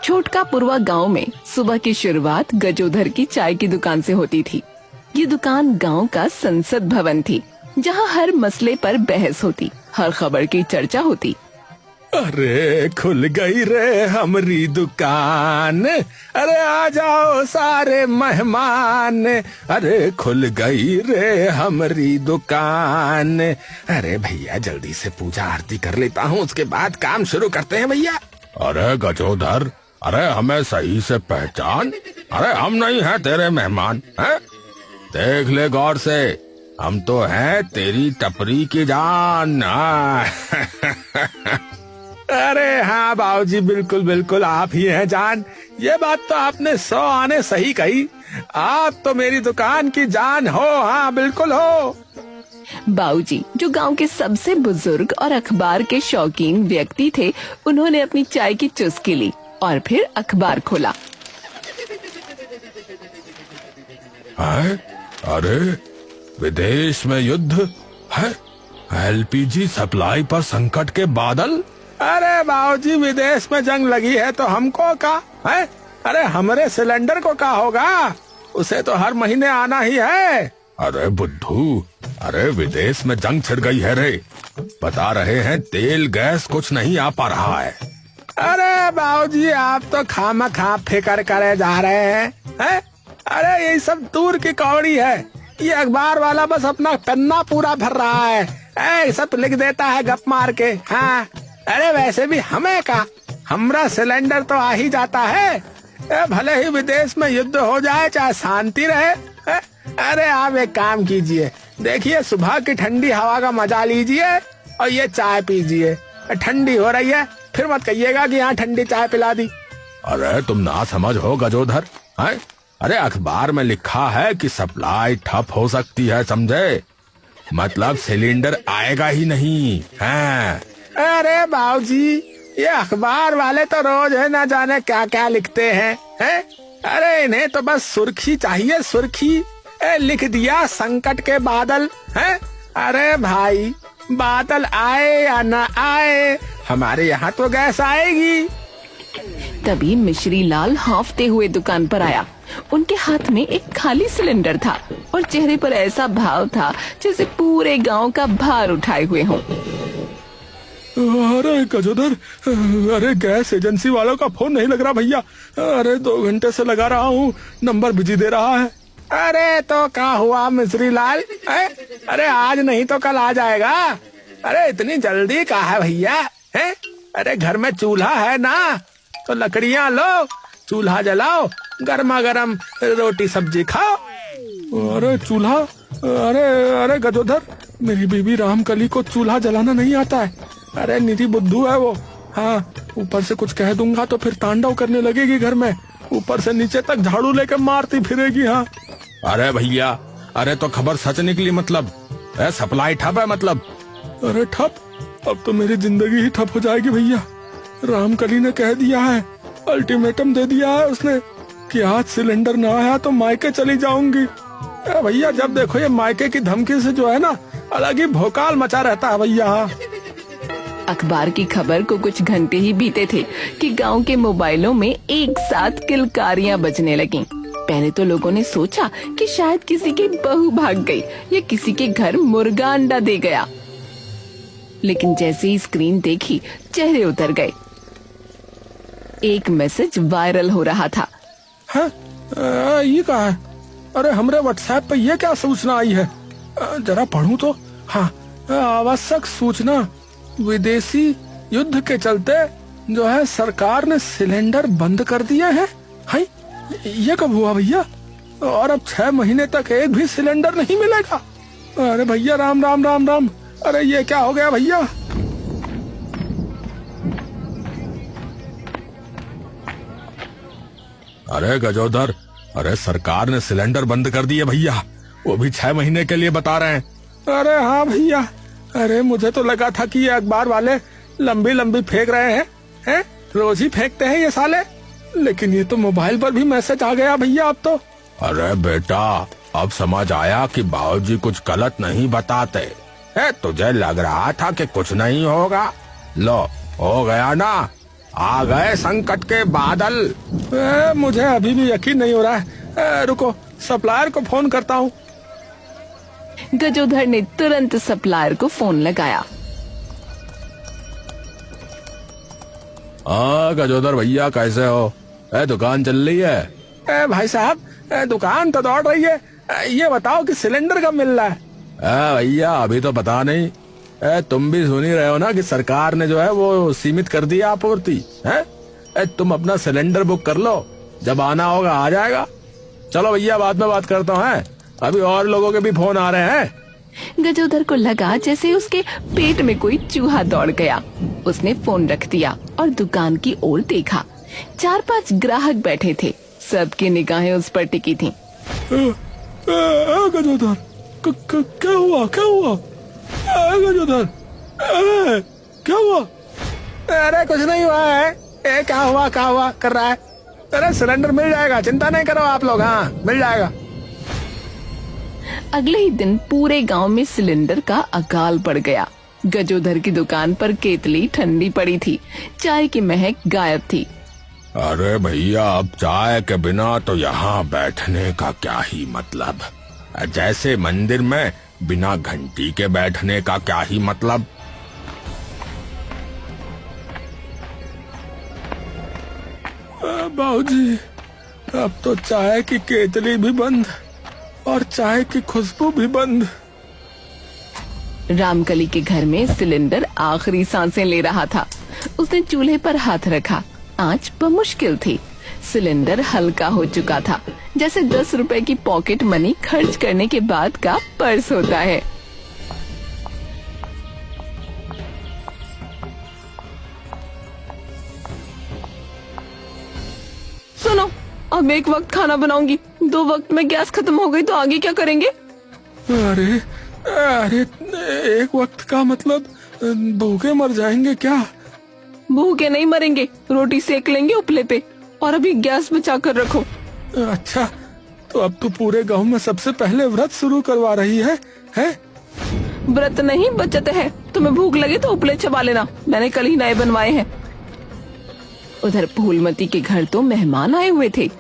छोटका पुरवा गांव में सुबह की शुरुआत गजोधर की चाय की दुकान से होती थी। ये दुकान गांव का संसद भवन थी, जहां हर मसले पर बहस होती, हर खबर की चर्चा होती। अरे खुल गई रे हमारी दुकान, अरे आ जाओ सारे मेहमान, अरे खुल गई रे हमारी दुकान। अरे भैया जल्दी से पूजा आरती कर लेता हूँ, उसके बाद काम शुरू करते हैं भैया। अरे गजोधर, अरे हमें सही से पहचान, अरे हम नहीं हैं तेरे मेहमान हैं? देख ले गौर से, हम तो हैं तेरी टपरी की जान। अरे हाँ बाबूजी, बिल्कुल बिल्कुल आप ही हैं जान। ये बात तो आपने 100 आने सही कही, आप तो मेरी दुकान की जान हो। हाँ बिल्कुल हो। बाबूजी जो गांव के सबसे बुजुर्ग और अखबार के शौकीन व्यक्ति थे, उन्होंने अपनी चाय की चुस्की ली और फिर अखबार खोला। अरे विदेश में युद्ध है, एलपीजी सप्लाई पर संकट के बादल। अरे बाबूजी विदेश में जंग लगी है तो हमको क्या है? अरे हमारे सिलेंडर को क्या होगा, उसे तो हर महीने आना ही है। अरे बुद्धू, अरे विदेश में जंग छिड़ गई है रे, बता रहे हैं तेल गैस कुछ नहीं आ पा रहा है। अरे बाबूजी आप तो खामखा फिकर करे जा रहे हैं। अरे ये सब दूर की कौड़ी है, ये अखबार वाला बस अपना पन्ना पूरा भर रहा है, सब लिख देता है गप मार के। हाँ अरे वैसे भी हमें का, हमरा सिलेंडर तो आ ही जाता है, भले ही विदेश में युद्ध हो जाए चाहे शांति रहे। अरे आप एक काम कीजिए, देखिए सुबह की ठंडी हवा का मजा लीजिए और ये चाय पीजिए। ठंडी हो रही है, फिर मत कहिएगा कि यहाँ ठंडी चाय पिला दी। अरे तुम ना समझ हो गजोधर, अरे अखबार में लिखा है कि सप्लाई ठप हो सकती है, समझे? मतलब सिलेंडर आएगा ही नहीं है। अरे बाबूजी ये अखबार वाले तो रोज है ना जाने क्या क्या लिखते हैं, अरे इन्हें तो बस सुर्खी चाहिए, सुर्खी। लिख दिया संकट के बादल है। अरे भाई बादल आए या ना आए, हमारे यहाँ तो गैस आएगी। तभी मिश्री लाल हांफते हुए दुकान पर आया। उनके हाथ में एक खाली सिलेंडर था और चेहरे पर ऐसा भाव था जैसे पूरे गांव का भार उठाए हुए हों। अरे गजोधर, अरे गैस एजेंसी वालों का फोन नहीं लग रहा भैया, अरे 2 घंटे से लगा रहा हूँ, नंबर बिजी दे रहा है। अरे तो क्या हुआ मिश्री लाल, अरे आज नहीं तो कल आ जाएगा। अरे इतनी जल्दी क्या है भैया, अरे घर में चूल्हा है ना, तो लकड़ियाँ लो, चूल्हा जलाओ, गर्मा गर्म रोटी सब्जी खाओ। अरे चूल्हा, अरे गजोधर, मेरी बीबी रामकली को चूल्हा जलाना नहीं आता है। अरे निधि बुद्धू है वो। हाँ ऊपर से कुछ कह दूंगा तो फिर तांडव करने लगेगी घर में, ऊपर से नीचे तक झाड़ू लेकर मारती फिरेगी। हाँ अरे भैया, अरे तो खबर सच निकली, मतलब सप्लाई ठप है मतलब। अरे ठप, अब तो मेरी जिंदगी ही ठप हो जाएगी भैया। रामकली ने कह दिया है, अल्टीमेटम दे दिया है उसने कि आज सिलेंडर ना आया तो मायके चली जाऊंगी। भैया जब देखो ये मायके की धमकी से जो है ना अलग ही भोकाल मचा रहता है भैया। अखबार की खबर को कुछ घंटे ही बीते थे कि गांव के मोबाइलों में एक साथ किलकारियां बजने लगीं। पहले तो लोगों ने सोचा कि शायद किसी की बहू भाग गई या किसी के घर मुर्गा अंडा दे गया, लेकिन जैसे ही स्क्रीन देखी चेहरे उतर गए। एक मैसेज वायरल हो रहा था। ये क्या है? अरे हमरे व्हाट्सएप पे ये क्या सूचना आई है, जरा पढ़ूं तो। हाँ आवश्यक सूचना, विदेशी युद्ध के चलते जो है सरकार ने सिलेंडर बंद कर दिए हैं। हाय ये कब हुआ भैया, और अब 6 महीने तक एक भी सिलेंडर नहीं मिलेगा। अरे भैया राम राम राम राम, अरे ये क्या हो गया भैया। अरे गजोधर, अरे सरकार ने सिलेंडर बंद कर दिए भैया, वो भी 6 महीने के लिए बता रहे हैं। अरे हाँ भैया, अरे मुझे तो लगा था कि ये अखबार वाले लंबी लंबी फेंक रहे हैं, रोज ही फेंकते हैं ये साले, लेकिन ये तो मोबाइल पर भी मैसेज आ गया भैया अब तो। अरे बेटा अब समझ आया कि बाबूजी कुछ गलत नहीं बताते है, तुझे लग रहा था कि कुछ नहीं होगा, लो हो गया ना, आ गए संकट के बादल। मुझे अभी भी यकीन नहीं हो रहा है। रुको, सप्लायर को फोन करता हूँ। गजोधर ने तुरंत सप्लायर को फोन लगाया। गजोधर भैया कैसे हो? दुकान चल रही है? भाई साहब, दुकान तो दौड़ रही है। ये बताओ कि सिलेंडर कब मिल रहा है? भैया अभी तो पता नहीं। तुम भी सुन ही रहे हो ना कि सरकार ने जो है वो सीमित कर दिया आपूर्ति है। तुम अपना सिलेंडर बुक कर लो, जब आना होगा आ जाएगा। चलो भैया, बाद में बात करता हूँ। अभी और लोगों के भी फोन आ रहे हैं। गजोधर को लगा जैसे उसके पेट में कोई चूहा दौड़ गया। उसने फोन रख दिया और दुकान की ओर देखा। 4-5 ग्राहक बैठे थे, सबकी निगाहें उस पर टिकी थीं। गजोधर, क्या हुआ? गजोधर, क्या हुआ? अरे कुछ नहीं हुआ है। क्या हुआ कर रहा है? अरे सिलेंडर मिल जाएगा, चिंता नहीं करो आप लोग। हाँ, मिल जाएगा। अगले ही दिन पूरे गांव में सिलेंडर का अकाल पड़ गया। गजोधर की दुकान पर केतली ठंडी पड़ी थी, चाय की महक गायब थी। अरे भैया, अब चाय के बिना तो यहाँ बैठने का क्या ही मतलब। जैसे मंदिर में बिना घंटी के बैठने का क्या ही मतलब। बाबूजी, अब तो चाय की केतली भी बंद और चाय की खुशबू भी बंद। रामकली के घर में सिलेंडर आखिरी सांसें ले रहा था। उसने चूल्हे पर हाथ रखा। आंच बमुश्किल थी। सिलेंडर हल्का हो चुका था, जैसे 10 रुपए की पॉकेट मनी खर्च करने के बाद का पर्स होता है। सुनो, अब एक वक्त खाना बनाऊंगी, 2 वक्त में गैस खत्म हो गई तो आगे क्या करेंगे? अरे एक वक्त का मतलब भूखे मर जाएंगे क्या? भूखे नहीं मरेंगे, रोटी सेक लेंगे उपले पे, और अभी गैस बचा कर रखो। अच्छा, तो अब तो पूरे गांव में सबसे पहले व्रत शुरू करवा रही है? व्रत नहीं, बचत है। तुम्हें भूख लगे तो उपले चबा लेना, मैंने कल ही नए बनवाए हैं। उधर फूलमती के घर तो मेहमान आए हुए थे।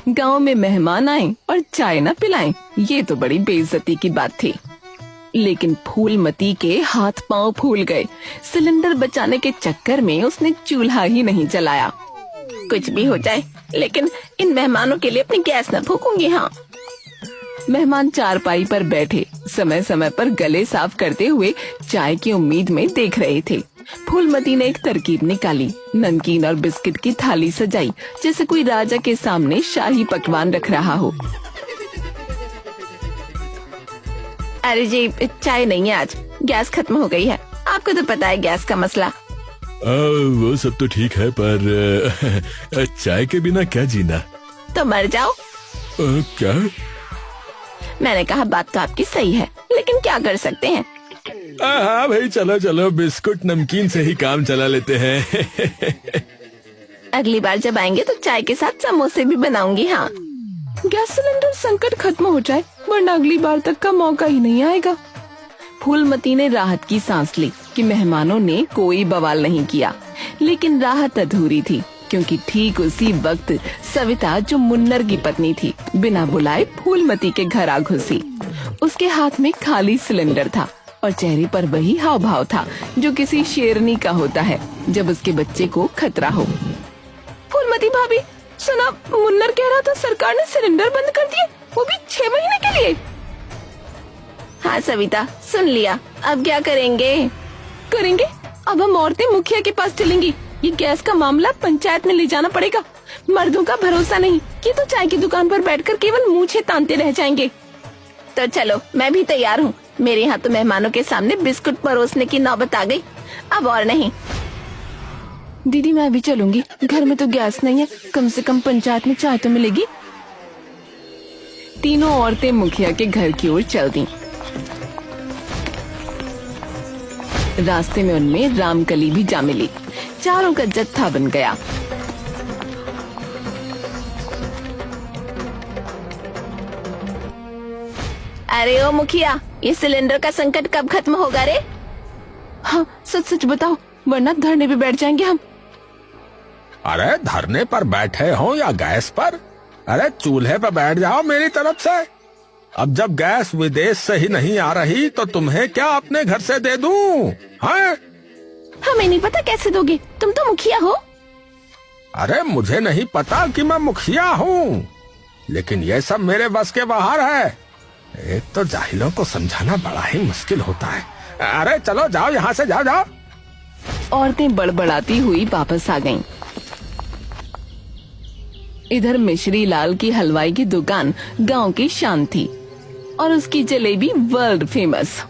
गांव में मेहमान आए और चाय न पिलाएं, ये तो बड़ी बेइज्जती की बात थी। लेकिन फूलमती के हाथ पांव फूल गए। सिलेंडर बचाने के चक्कर में उसने चूल्हा ही नहीं जलाया। कुछ भी हो जाए, लेकिन इन मेहमानों के लिए अपनी गैस न फूकूंगी। हाँ। मेहमान चारपाई पर बैठे समय समय पर गले साफ करते हुए चाय की उम्मीद में देख रहे थे। फूलमती ने एक तरकीब निकाली। नमकीन और बिस्किट की थाली सजाई, जैसे कोई राजा के सामने शाही पकवान रख रहा हो। अरे जी, चाय नहीं है आज, गैस खत्म हो गई है। आपको तो पता है गैस का मसला। वो सब तो ठीक है, पर चाय के बिना क्या जीना? तो मर जाओ। क्या? मैंने कहा बात तो आपकी सही है, लेकिन क्या कर सकते हैं। हाँ भाई, चलो चलो, बिस्कुट नमकीन से ही काम चला लेते हैं। अगली बार जब आएंगे तो चाय के साथ समोसे भी बनाऊंगी। हाँ। गैस सिलेंडर संकट खत्म हो जाए, वरना अगली बार तक का मौका ही नहीं आएगा। फूलमती ने राहत की सांस ली कि मेहमानों ने कोई बवाल नहीं किया, लेकिन राहत अधूरी थी, क्योंकि ठीक उसी वक्त सविता, जो मुन्नर की पत्नी थी, बिना बुलाए फूलमती के घर आ घुसी। उसके हाथ में खाली सिलेंडर था और चेहरे पर वही हाव भाव था जो किसी शेरनी का होता है जब उसके बच्चे को खतरा हो। फूलमती भाभी, सुना, मुन्नर कह रहा था सरकार ने सिलेंडर बंद कर दिए, वो भी 6 महीने के लिए। हाँ सविता, सुन लिया। अब क्या करेंगे? अब हम औरतें मुखिया के पास चलेंगी। ये गैस का मामला पंचायत में ले जाना पड़ेगा। मर्दों का भरोसा नहीं, ये तो चाय की दुकान पर बैठकर केवल मूंछें तानते रह जाएंगे। तो चलो, मैं भी तैयार हूँ। मेरे यहाँ तो मेहमानों के सामने बिस्कुट परोसने की नौबत आ गई, अब और नहीं। दीदी, मैं भी चलूंगी। घर में तो गैस नहीं है, कम से कम पंचायत में चाय तो मिलेगी। तीनों औरतें मुखिया के घर की ओर चल दी। रास्ते में उनमें रामकली भी जा मिली। चारों का जत्था बन गया। अरे ओ मुखिया, ये सिलेंडर का संकट कब खत्म होगा रे? हाँ, सच सच बताओ, वरना धरने पे बैठ जाएंगे हम। अरे धरने पर बैठे हो या गैस पर, अरे चूल्हे पर बैठ जाओ मेरी तरफ से। अब जब गैस विदेश से ही नहीं आ रही तो तुम्हें क्या अपने घर से दे दूं? हाँ? हमें नहीं पता कैसे दोगे, तुम तो मुखिया हो। अरे मुझे नहीं पता कि मैं मुखिया हूँ, लेकिन ये सब मेरे बस के बाहर है। एक तो जाहिलों को समझाना बड़ा ही मुश्किल होता है। अरे चलो जाओ यहाँ से, जाओ जाओ। औरतें बड़बड़ाती हुई वापस आ गईं। इधर मिश्री लाल की हलवाई की दुकान गांव की शान थी और उसकी जलेबी वर्ल्ड फेमस।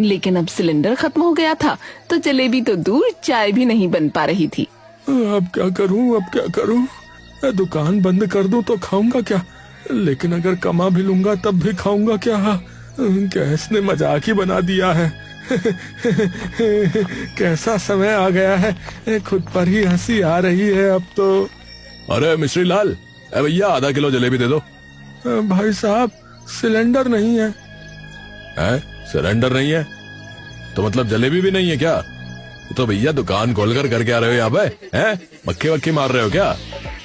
लेकिन अब सिलेंडर खत्म हो गया था तो जलेबी तो दूर, चाय भी नहीं बन पा रही थी। अब क्या करूं, अब क्या करूं? दुकान बंद कर दूं तो खाऊंगा क्या? लेकिन अगर कमा भी लूंगा तब भी खाऊंगा क्या? गैस ने मजाक ही बना दिया है। कैसा समय आ गया है, खुद पर ही हंसी आ रही है अब तो। अरे मिश्री लाल, भैया आधा किलो जलेबी दे दो। भाई साहब सिलेंडर नहीं है। सिलेंडर नहीं है तो मतलब जलेबी भी नहीं है क्या? तो भैया दुकान खोलकर करके आ रहे हो यहाँ पे? मक्खी वक्की मार रहे हो क्या?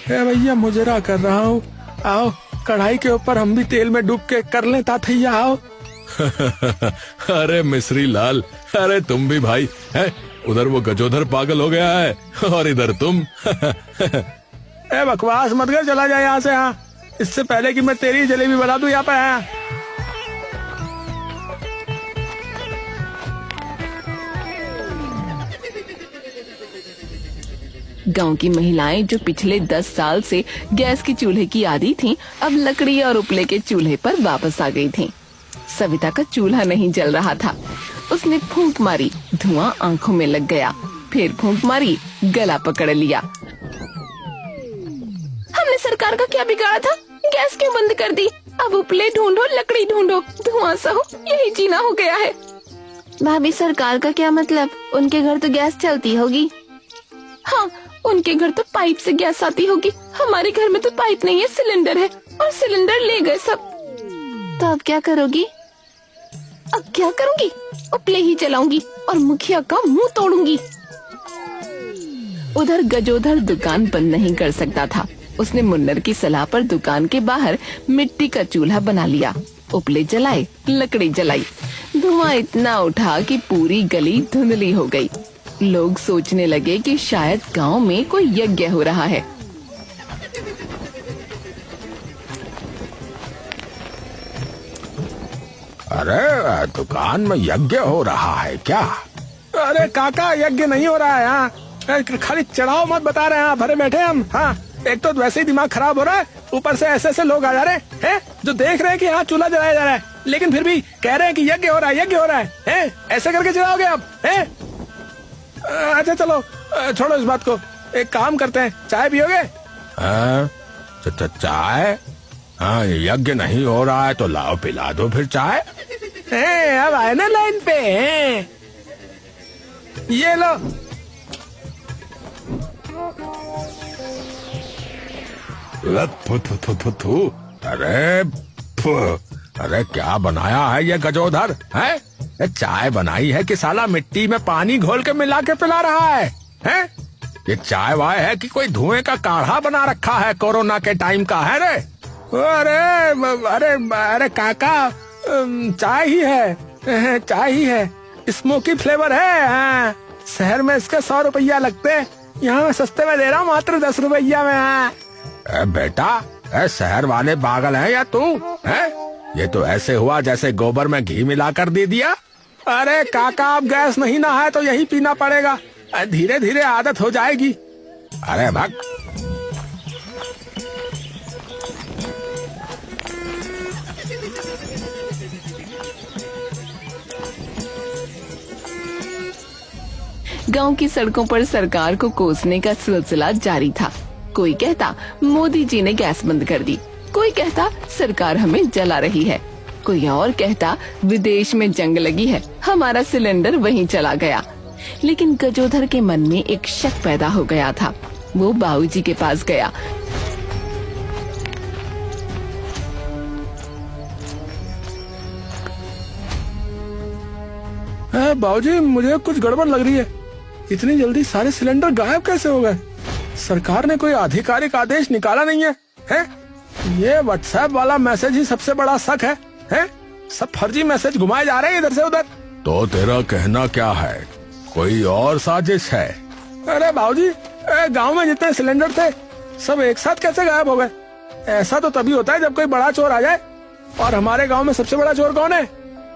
भैया मुजरा कर रहा हूँ, आओ कढ़ाई के ऊपर हम भी तेल में डूब के कर लें ताथैया, आओ। अरे मिश्री लाल, अरे तुम भी भाई है, उधर वो गजोधर पागल हो गया है और इधर तुम। बकवास मत कर, चला जाए यहाँ से। हाँ, इससे पहले कि मैं तेरी जलेबी बना दूं यहाँ पे। हाँ। गांव की महिलाएं जो पिछले 10 साल से गैस के चूल्हे की आदी थीं, अब लकड़ी और उपले के चूल्हे पर वापस आ गई थीं। सविता का चूल्हा नहीं जल रहा था। उसने फूंक मारी, धुआं आंखों में लग गया। फिर फूंक मारी, गला पकड़ लिया। हमने सरकार का क्या बिगाड़ा था? गैस क्यों बंद कर दी? अब उपले ढूंढो, लकड़ी ढूंढो, धुआं सहो, यही जीना हो गया है। भाभी सरकार का क्या मतलब? उनके घर तो गैस चलती होगी। हाँ, उनके घर तो पाइप से गैस आती होगी, हमारे घर में तो पाइप नहीं है, सिलेंडर है, और सिलेंडर ले गए सब। तो अब क्या करोगी? अब क्या करूंगी? उपले ही चलाऊंगी और मुखिया का मुंह तोड़ूंगी। उधर गजोधर दुकान बंद नहीं कर सकता था। उसने मुन्नर की सलाह पर दुकान के बाहर मिट्टी का चूल्हा बना लिया। उपले जलाए, लकड़ी जलाई। धुआं इतना उठा कि पूरी गली धुंधली हो गई। लोग सोचने लगे कि शायद गांव में कोई यज्ञ हो रहा है। अरे दुकान में यज्ञ हो रहा है क्या? अरे काका, यज्ञ नहीं हो रहा है यहाँ, खाली चढ़ाओ मत बता रहे हैं, भरे बैठे हम। हाँ, एक तो वैसे ही दिमाग खराब हो रहा है, ऊपर से ऐसे ऐसे लोग आ जा रहे हैं जो देख रहे हैं कि यहाँ चूल्हा जलाया जा रहा है, लेकिन फिर भी कह रहे हैं कि यज्ञ हो रहा है, यज्ञ हो रहा है। ऐसे करके चलाओगे आप? अच्छा चलो छोड़ो इस बात को, एक काम करते हैं, चाय पियोगे? चाय? हाँ, यज्ञ नहीं हो रहा है तो लाओ पिला दो फिर चाय। अब आए ना लाइन पे। ये लो। अरे क्या बनाया है ये गजोधर? है चाय बनाई है कि साला मिट्टी में पानी घोल के मिला के पिला रहा है? ये चाय वाय है कि कोई धुएं का काढ़ा बना रखा है कोरोना के टाइम का? है रे? अरे अरे अरे काका, चाय ही है, चाय ही है, स्मोकी फ्लेवर है। हाँ, शहर में इसके 100 रुपया लगते हैं, यहाँ मैं सस्ते में दे रहा हूँ, मात्र 10 रुपया में। हाँ। बेटा, शहर वाले पागल हैं या तू? है ये तो ऐसे हुआ जैसे गोबर में घी मिलाकर दे दिया। अरे काका, अब गैस नहीं ना है तो यही पीना पड़ेगा, धीरे धीरे आदत हो जाएगी। अरे भाग। गांव की सड़कों पर सरकार को कोसने का सिलसिला जारी था। कोई कहता मोदी जी ने गैस बंद कर दी, कोई कहता सरकार हमें जला रही है, कोई और कहता विदेश में जंग लगी है, हमारा सिलेंडर वहीं चला गया। लेकिन गजोधर के मन में एक शक पैदा हो गया था। वो बाबूजी के पास गया। बाबूजी, मुझे कुछ गड़बड़ लग रही है, इतनी जल्दी सारे सिलेंडर गायब कैसे हो गए? सरकार ने कोई आधिकारिक आदेश निकाला नहीं है, हैं? ये व्हाट्सएप वाला मैसेज ही सबसे बड़ा शक है, हैं? सब फर्जी मैसेज घुमाए जा रहे हैं इधर से उधर। तो तेरा कहना क्या है, कोई और साजिश है? अरे बाबूजी, गांव में जितने सिलेंडर थे सब एक साथ कैसे गायब हो गए? ऐसा तो तभी होता है जब कोई बड़ा चोर आ जाए। और हमारे गांव में सबसे बड़ा चोर कौन है?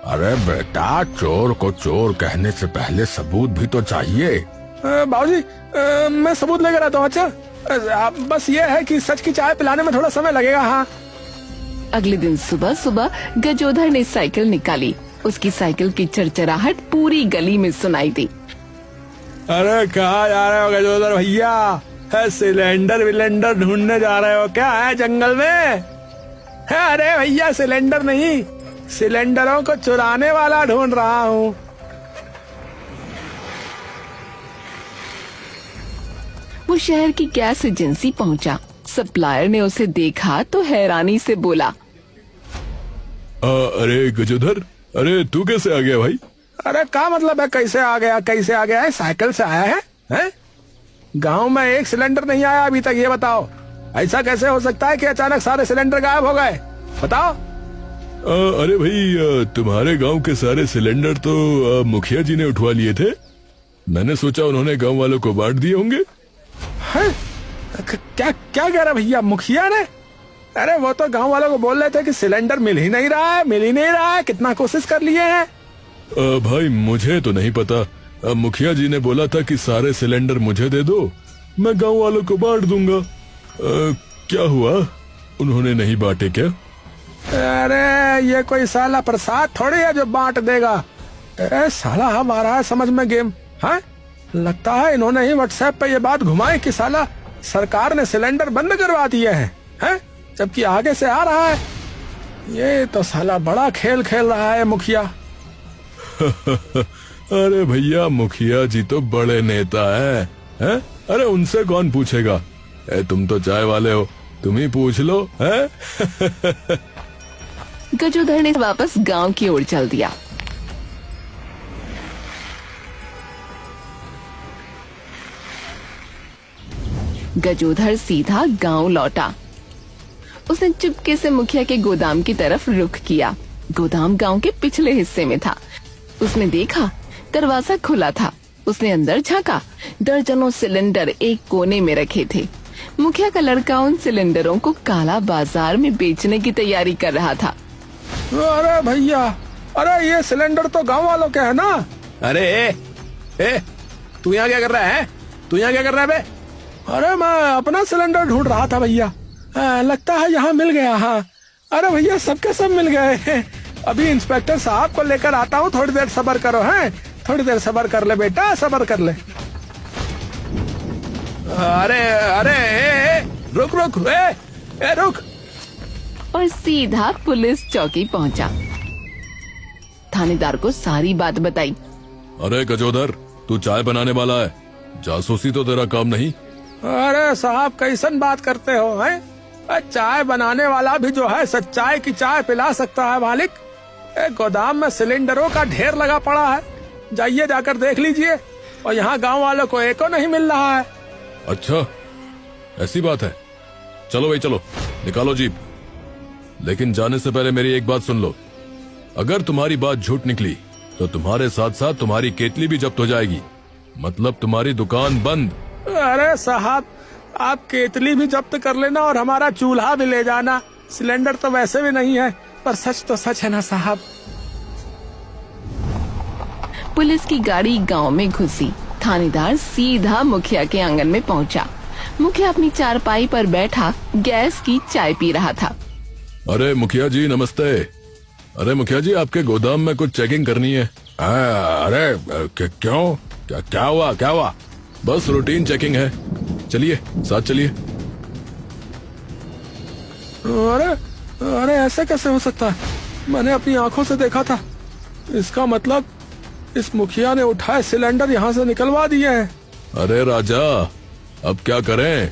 अरे बेटा, चोर को चोर कहने से पहले सबूत भी तो चाहिए। बाबूजी, मैं सबूत लेकर आता हूँ। अच्छा, बस ये है कि सच की चाय पिलाने में थोड़ा समय लगेगा। हाँ। अगले दिन सुबह सुबह गजोधर ने साइकिल निकाली। उसकी साइकिल की चरचराहट पूरी गली में सुनाई दी। अरे कहाँ जा रहे हो गजोधर भैया? है सिलेंडर विलेंडर ढूंढने जा रहे हो क्या है जंगल में? अरे भैया, सिलेंडर नहीं, सिलेंडरों को चुराने वाला ढूंढ रहा हूँ। वो शहर की गैस एजेंसी पहुंचा। सप्लायर ने उसे देखा तो हैरानी से बोला, अरे गजोधर, अरे तू कैसे आ गया भाई? अरे क्या मतलब है कैसे आ गया? कैसे आ गया है? साइकिल से आया है, हैं? गांव में एक सिलेंडर नहीं आया अभी तक, ये बताओ। ऐसा कैसे हो सकता है कि अचानक सारे सिलेंडर गायब हो गए? बताओ। अरे भाई, तुम्हारे गांव के सारे सिलेंडर तो मुखिया जी ने उठवा लिए थे। मैंने सोचा उन्होंने गांव वालों को बांट दिए होंगे। है? क्या क्या कह रहा भैया, मुखिया ने? अरे वो तो गांव वालों को बोल रहे थे कि सिलेंडर मिल ही नहीं रहा है, कितना कोशिश कर लिए हैं। भाई मुझे तो नहीं पता। मुखिया जी ने बोला था कि सारे सिलेंडर मुझे दे दो, मैं गांव वालों को बांट दूंगा। क्या हुआ, उन्होंने नहीं बांटे क्या? अरे ये कोई साला प्रसाद थोड़ी है जो बांट देगा। अरे साला हमारा है समझ में गेम। हाँ, लगता है इन्होंने ही व्हाट्सएप पे ये बात घुमाई कि साला सरकार ने सिलेंडर बंद करवा दिए हैं, जबकि आगे से आ रहा है। ये तो साला बड़ा खेल खेल रहा है मुखिया। अरे भैया, मुखिया जी तो बड़े नेता हैं। अरे उनसे कौन पूछेगा? तुम तो चाय वाले हो, तुम ही पूछ लो। गजोधर ने वापस गांव की ओर चल दिया। गजोधर सीधा गांव लौटा। उसने चुपके से मुखिया के गोदाम की तरफ रुख किया। गोदाम गांव के पिछले हिस्से में था। उसने देखा दरवाजा खुला था। उसने अंदर झांका। दर्जनों सिलेंडर एक कोने में रखे थे। मुखिया का लड़का उन सिलेंडरों को काला बाजार में बेचने की तैयारी कर रहा था। अरे भैया, अरे ये सिलेंडर तो गांव वालों के है ना? अरे तू यहाँ क्या कर रहा है? तू यहाँ क्या कर रहा है बे? अरे मैं अपना सिलेंडर ढूंढ रहा था भैया। लगता है यहाँ मिल गया। हाँ, अरे भैया सबके सब मिल गए। अभी इंस्पेक्टर साहब को लेकर आता हूँ, थोड़ी देर सब्र करो। हैं, थोड़ी देर सब्र कर ले बेटा, सब्र कर ले। अरे रुक रुक। और सीधा पुलिस चौकी पहुंचा। थानेदार को सारी बात बताई। अरे गजोधर, तू चाय बनाने वाला है, जासूसी तो तेरा काम नहीं। अरे साहब, कैसन बात करते हो? हैं? चाय बनाने वाला भी जो है सच्चाई की चाय पिला सकता है मालिक। गोदाम में सिलेंडरों का ढेर लगा पड़ा है, जाइए जाकर देख लीजिए। और यहाँ गांव वालों को एको नहीं मिल रहा है। अच्छा, ऐसी बात है। चलो भाई चलो, निकालो जीप। लेकिन जाने से पहले मेरी एक बात सुन लो। अगर तुम्हारी बात झूठ निकली तो तुम्हारे साथ साथ तुम्हारी केतली भी जब्त हो जाएगी। मतलब तुम्हारी दुकान बंद। अरे साहब, आप केतली भी जब्त कर लेना और हमारा चूल्हा भी ले जाना। सिलेंडर तो वैसे भी नहीं है, पर सच तो सच है ना साहब। पुलिस की गाड़ी गांव में घुसी। थानेदार सीधा मुखिया के आंगन में पहुंचा। मुखिया अपनी चारपाई पर बैठा गैस की चाय पी रहा था। अरे मुखिया जी नमस्ते। अरे मुखिया जी, आपके गोदाम में कुछ चेकिंग करनी है। अरे क्यों? क्या हुआ? बस रूटीन चेकिंग है, चलिए साथ चलिए। अरे ऐसे कैसे हो सकता है? मैंने अपनी आंखों से देखा था। इसका मतलब इस मुखिया ने उठाए सिलेंडर यहाँ से निकलवा दिए हैं। अरे राजा, अब क्या करें?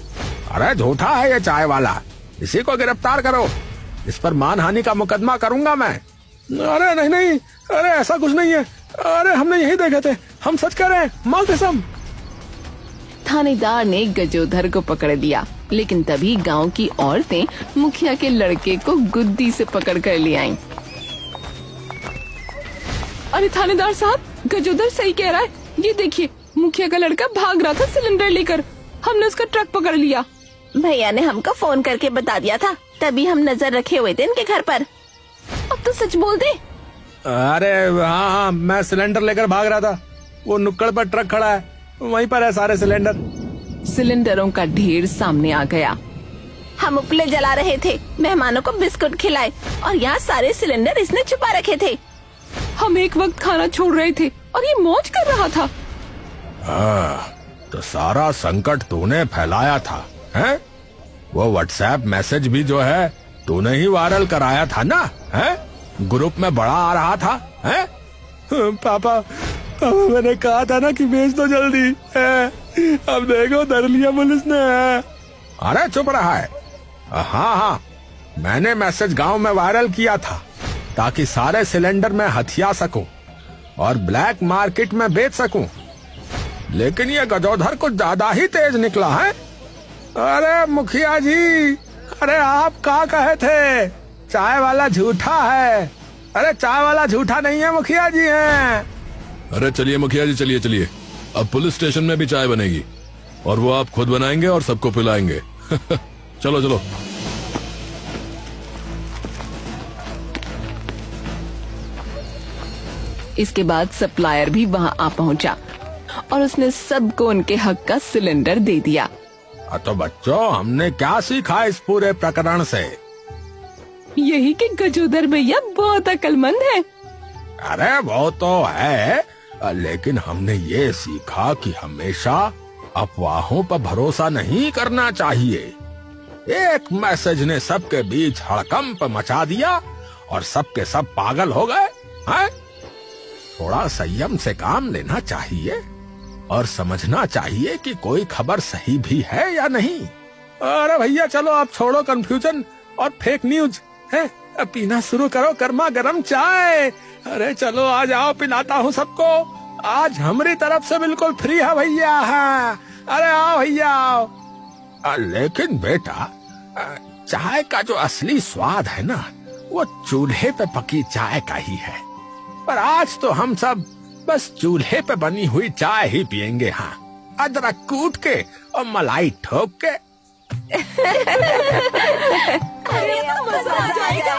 अरे झूठा है ये चाय वाला, इसी को गिरफ्तार करो। इस पर मानहानि का मुकदमा करूंगा मैं। अरे नहीं, अरे ऐसा कुछ नहीं है। अरे हमने यही देखे थे, हम सच कह रहे हैं, माँ कसम। थानेदार ने गजोधर को पकड़ दिया, लेकिन तभी गांव की औरतें मुखिया के लड़के को गुद्दी से पकड़ कर ले आईं। अरे थानेदार साहब, गजोधर सही कह रहा है। ये देखिए, मुखिया का लड़का भाग रहा था सिलेंडर लेकर। हमने उसका ट्रक पकड़ लिया। भैया ने हमको फोन करके बता दिया था, तभी हम नजर रखे हुए थे इनके घर पर। अब तो सच बोल दे। अरे हाँ, मैं सिलेंडर लेकर भाग रहा था। वो नुक्कड़ पर ट्रक खड़ा है, वहीं पर है सारे सिलेंडर। सिलेंडरों का ढेर सामने आ गया। हम उपले जला रहे थे, मेहमानों को बिस्कुट खिलाए और यहाँ सारे सिलेंडर इसने छुपा रखे थे। हम एक वक्त खाना छोड़ रहे थे और ये मौज कर रहा था। तो सारा संकट तूने फैलाया था, हैं? वो व्हाट्सएप मैसेज भी जो है तूने ही वायरल कराया था ना, हैं? ग्रुप में बड़ा आ रहा था, हैं? पापा मैंने कहा था ना कि भेज दो जल्दी। अब देखो धर लिया पुलिस ने। अरे चुप रहा है। हाँ, मैंने मैसेज गांव में वायरल किया था ताकि सारे सिलेंडर में हथिया सकूं और ब्लैक मार्केट में बेच सकूं, लेकिन ये गजोधर कुछ ज्यादा ही तेज निकला है। अरे मुखिया जी, अरे आप क्या कहे थे? चाय वाला झूठा है। अरे चाय वाला झूठा नहीं है, मुखिया जी हैं। अरे चलिए मुखिया जी, चलिए। अब पुलिस स्टेशन में भी चाय बनेगी और वो आप खुद बनाएंगे और सबको पिलाएंगे। चलो। इसके बाद सप्लायर भी वहाँ आ पहुँचा और उसने सबको उनके हक का सिलेंडर दे दिया। तो बच्चों, हमने क्या सीखा इस पूरे प्रकरण से? यही कि गजोधर भैया बहुत अक्लमंद है। अरे वो तो है, लेकिन हमने ये सीखा कि हमेशा अफवाहों पर भरोसा नहीं करना चाहिए। एक मैसेज ने सबके बीच हड़कंप मचा दिया और सबके सब पागल हो गए, हैं? थोड़ा संयम से काम लेना चाहिए और समझना चाहिए कि कोई खबर सही भी है या नहीं। अरे भैया चलो, आप छोड़ो कंफ्यूजन और फेक न्यूज, है? अब पीना शुरू करो गर्मा गर्म चाय। अरे चलो आ जाओ, पिलाता हूँ सबको। आज हमारी तरफ से बिल्कुल फ्री है भैया। हाँ, अरे आओ भैया आओ। लेकिन बेटा, चाय का जो असली स्वाद है ना, वो चूल्हे पे पकी चाय का ही है। पर आज तो हम सब बस चूल्हे पे बनी हुई चाय ही पियेंगे। हाँ, अदरक कूट के और मलाई ठोक के। अरे मजा आ जाएगा।